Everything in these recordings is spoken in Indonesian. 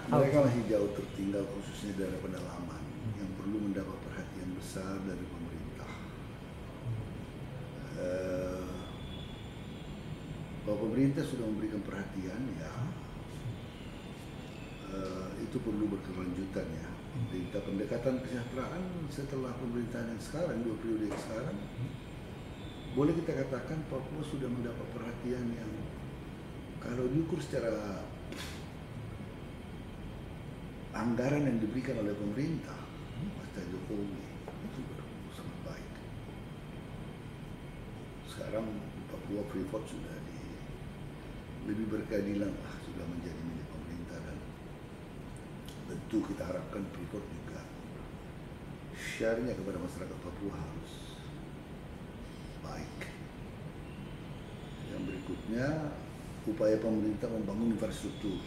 Mereka masih jauh tertinggal khususnya daerah pedalaman yang perlu mendapat perhatian besar dari pemerintah. Eh, Bahwa pemerintah sudah memberikan perhatian ya, itu perlu berkelanjutan ya. Pemerintah pendekatan kesejahteraan setelah pemerintahan yang sekarang, 2 periode yang sekarang, boleh kita katakan Papua sudah mendapat perhatian yang kalau diukur secara anggaran yang diberikan oleh pemerintah pasca Jokowi itu sangat baik. Sekarang Papua Freeport sudah lebih berkeadilan lah, sudah menjadi milik pemerintah, dan tentu kita harapkan Freeport juga share-nya kepada masyarakat Papua harus baik. Yang berikutnya, upaya pemerintah membangun infrastruktur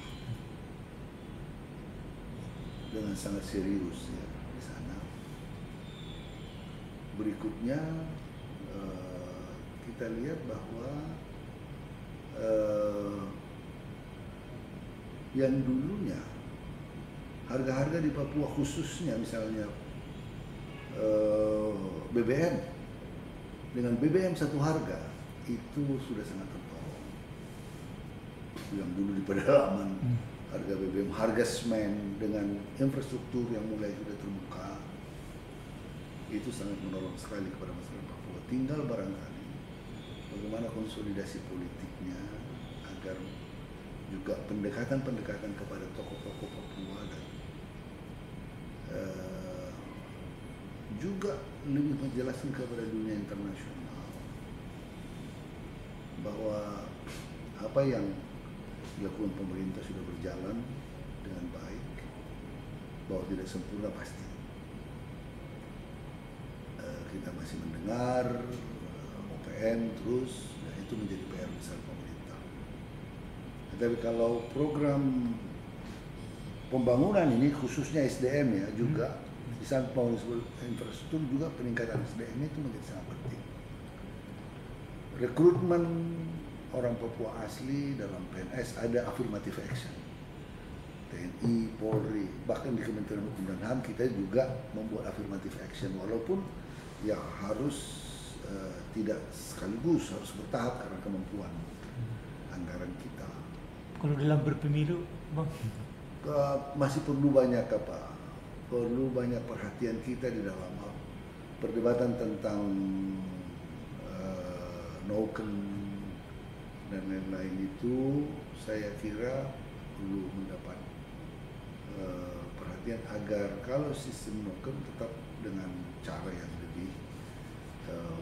dengan sangat serius ya di sana. Berikutnya kita lihat bahwa yang dulunya harga-harga di Papua khususnya misalnya BBM dengan BBM satu harga itu sudah sangat tertolong. Yang dulu di pedalaman harga BBM, harga semen dengan infrastruktur yang mulai sudah terbuka itu sangat menolong sekali kepada masyarakat Papua. Tinggal barangkali bagaimana konsolidasi politiknya agar juga pendekatan-pendekatan kepada tokoh-tokoh Papua dan juga lebih menjelaskan kepada dunia internasional bahwa apa yang dilakukan pemerintah sudah berjalan dengan baik, bahwa tidak sempurna pasti. Kita masih mendengar OPN terus, dan itu menjadi PR besar pemerintah. Tetapi kalau program pembangunan ini khususnya SDM ya juga di samping infrastruktur juga peningkatan SDM itu menjadi sangat penting. Rekrutmen orang Papua asli dalam PNS ada affirmative action. TNI, Polri, bahkan di Kementerian Hukum dan HAM kita juga membuat affirmative action walaupun ya harus tidak sekaligus, harus bertahap karena kemampuan anggaran kita. Kalau dalam berpemilu, Bang? Masih perlu banyak perlu banyak perhatian kita di dalam perdebatan tentang noken dan lain-lain itu. Saya kira perlu mendapat perhatian agar kalau sistem noken tetap dengan cara yang lebih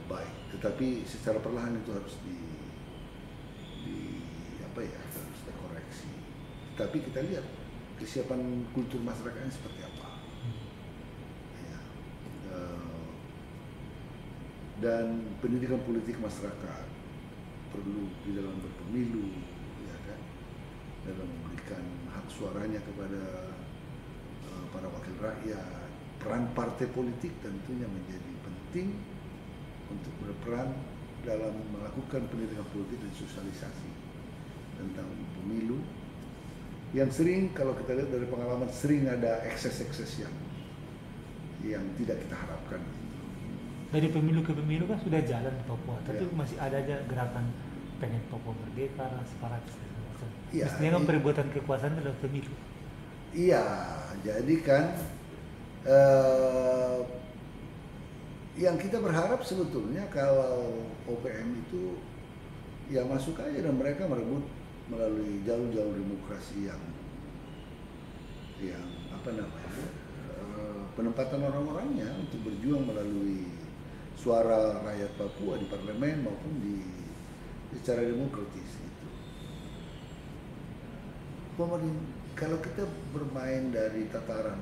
baik, tetapi secara perlahan itu harus harus dikoreksi. Tapi kita lihat kesiapan kultur masyarakatnya seperti apa. Ya. Dan pendidikan politik masyarakat perlu di dalam berpemilu, ya kan, dalam memberikan hak suaranya kepada para wakil rakyat. Peran partai politik tentunya menjadi penting untuk berperan dalam melakukan pendidikan politik dan sosialisasi tentang pemilu. Yang sering kalau kita lihat dari pengalaman sering ada ekses-ekses yang tidak kita harapkan. Dari pemilu ke pemilu kan sudah jalan di Papua, tapi Ya. masih ada aja gerakan pengen Papua merdeka, separatis. Ya, mestinya kan perbuatan kekuasaan dalam pemilu. Iya, jadi kan yang kita berharap sebetulnya kalau OPM itu ya masuk aja dan mereka merebut melalui jalur-jalur demokrasi yang penempatan orang-orangnya untuk berjuang melalui suara rakyat Papua di parlemen maupun secara demokratis itu. Kalau kita bermain dari tataran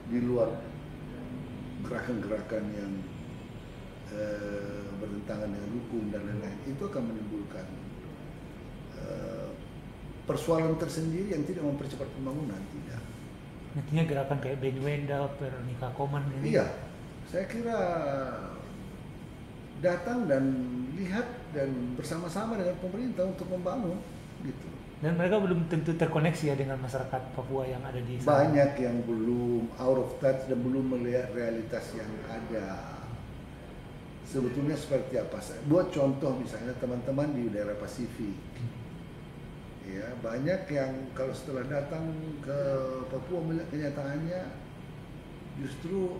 di luar gerakan-gerakan yang bertentangan dengan hukum dan lain-lain, itu akan menimbulkan persoalan tersendiri yang tidak mempercepat pembangunan, tidak. Nantinya gerakan kayak Benny Wenda, Pernika Koman ini. Iya, saya kira datang dan lihat dan bersama-sama dengan pemerintah untuk membangun gitu. Dan mereka belum tentu terkoneksi ya dengan masyarakat Papua yang ada di sana. Banyak yang belum out of touch dan belum melihat realitas yang ada. Sebetulnya seperti apa? Buat contoh misalnya teman-teman di daerah Pasifik, ya banyak yang kalau setelah datang ke Papua melihat kenyataannya justru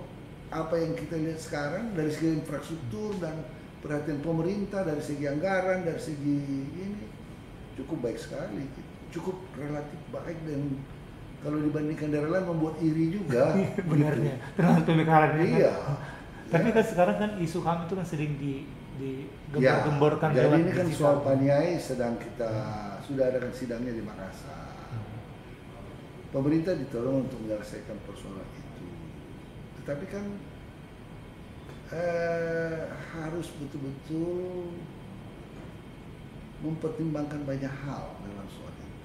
apa yang kita lihat sekarang dari segi infrastruktur dan perhatian pemerintah, dari segi anggaran, dari segi ini cukup baik sekali, cukup relatif baik, dan kalau dibandingkan daerah lain membuat iri juga. Benarnya, gitu. termasuk pemekaran. Iya. Tapi Ya. kan sekarang kan isu HAM itu kan sering Ya, digembar-gemborkan jadi lewat ini kan digital. soal Paniai sedang kita sudah adakan sidangnya di Makassar. Pemerintah ditolong untuk menyelesaikan persoalan itu, tetapi kan harus betul-betul mempertimbangkan banyak hal dalam soal itu.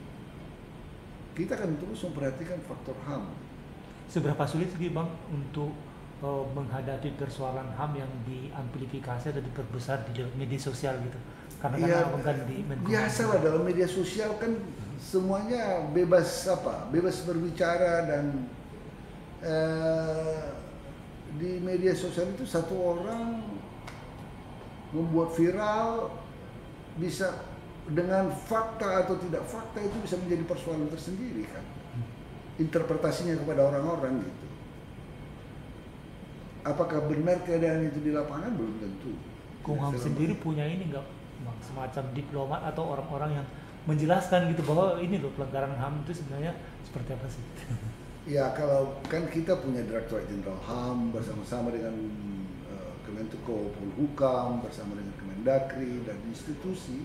Kita akan terus memperhatikan faktor HAM. Seberapa sulit sih Bang untuk menghadapi persoalan HAM yang diamplifikasi atau diperbesar di media sosial gitu? Karena Ya, kan Abang kan di biasalah dalam media sosial kan semuanya bebas bebas berbicara, dan di media sosial itu satu orang membuat viral bisa dengan fakta atau tidak fakta itu bisa menjadi persoalan tersendiri kan, interpretasinya kepada orang-orang gitu. Apakah benar keadaan itu di lapangan? Belum tentu. Kumham sendiri punya ini nggak Bang, semacam diplomat atau orang-orang yang menjelaskan gitu bahwa ini loh pelanggaran HAM itu sebenarnya seperti apa sih? Ya, kalau kan kita punya Direktorat Jenderal HAM bersama-sama dengan Kemenko Polhukam, bersama dengan Kemendagri dan institusi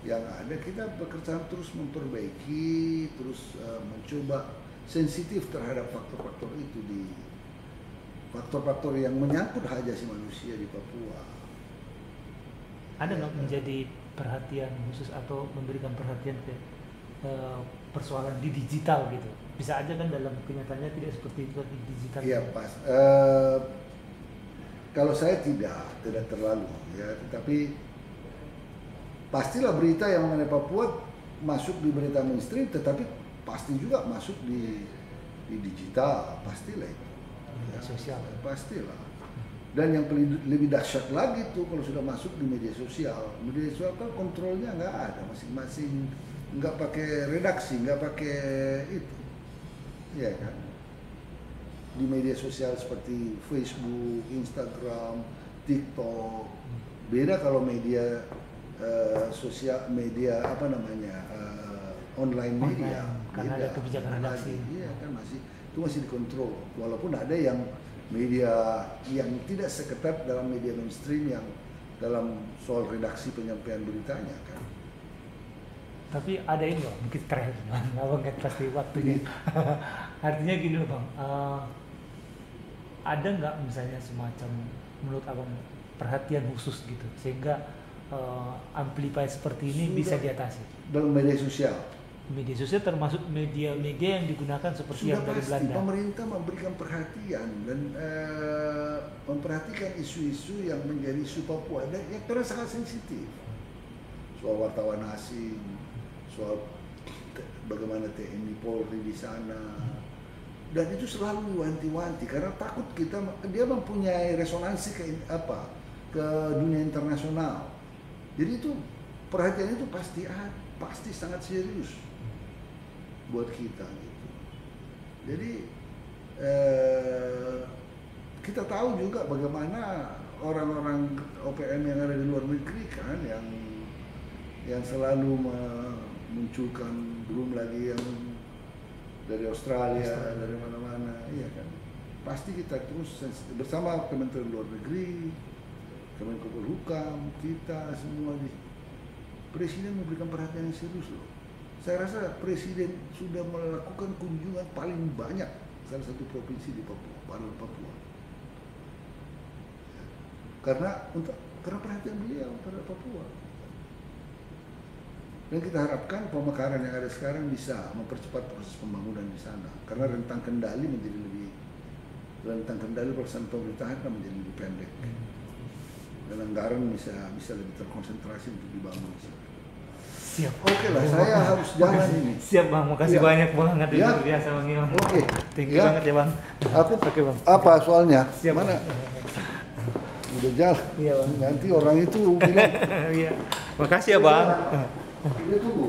yang ada, kita bekerja terus memperbaiki, terus mencoba sensitif terhadap faktor-faktor itu, di faktor-faktor yang menyangkut hak asasi manusia di Papua. Ada nggak menjadi perhatian khusus atau memberikan perhatian ke persoalan di digital gitu? Bisa aja kan dalam kenyataannya tidak seperti itu di digital. Iya pas. Kalau saya tidak terlalu ya, tetapi pastilah berita yang mengenai Papua masuk di berita mainstream, tetapi pasti juga masuk di digital, pastilah itu. Media sosial. Pastilah. Dan yang lebih dahsyat lagi tuh kalau sudah masuk di media sosial. Media sosial kan kontrolnya nggak ada, masing-masing nggak pakai redaksi, nggak pakai itu, ya kan? Di media sosial seperti Facebook, Instagram, TikTok. Beda kalau media sosial, media apa namanya, online media. Karena ada kebijakan redaksi. Iya kan, itu masih dikontrol. Walaupun ada yang media yang tidak seketat dalam media mainstream yang dalam soal redaksi penyampaian beritanya kan. Tapi ada ini loh, mungkin terakhir, abang kan pasti waktunya. Artinya gini loh Bang, ada nggak misalnya semacam menurut abang perhatian khusus gitu sehingga amplify seperti ini bisa diatasi? Dalam media sosial. Media sosial termasuk media-media yang digunakan seperti Sudah yang dari pasti Belanda. pemerintah memberikan perhatian dan memperhatikan isu-isu yang menjadi isu Papua dan yang karena sangat sensitif, soal wartawan asing, soal bagaimana TNI Polri di sana, dan itu selalu diwanti-wanti karena takut dia mempunyai resonansi ke dunia internasional. Jadi itu perhatian itu pasti sangat serius buat kita gitu. Jadi kita tahu juga bagaimana orang-orang OPM yang ada di luar negeri kan yang selalu memunculkan, belum lagi yang dari Australia, dari mana-mana, iya kan. Pasti kita terus bersama Kementerian Luar Negeri, Kemenko Polhukam, kita semua Presiden memberikan perhatian yang serius loh. Saya rasa Presiden sudah melakukan kunjungan paling banyak salah satu provinsi di Papua. Karena perhatian beliau terhadap Papua. Dan kita harapkan pemekaran yang ada sekarang bisa mempercepat proses pembangunan di sana. Karena rentang kendali pelaksanaan pemerintahan akan menjadi lebih pendek. Dan anggaran bisa lebih terkonsentrasi untuk dibangun. Siap. Oke lah, saya harus jalan ini. Siap Bang, makasih Ya. banyak banget Ya. luar biasa Bang Iwan. Oke. Thank you Ya. banget ya Bang. Aku Oke Bang. apa soalnya? Siap. Mana? Udah jalan. Iya Bang. Nanti orang itu bilang. Iya. Makasih ya Bang. Ini tunggu.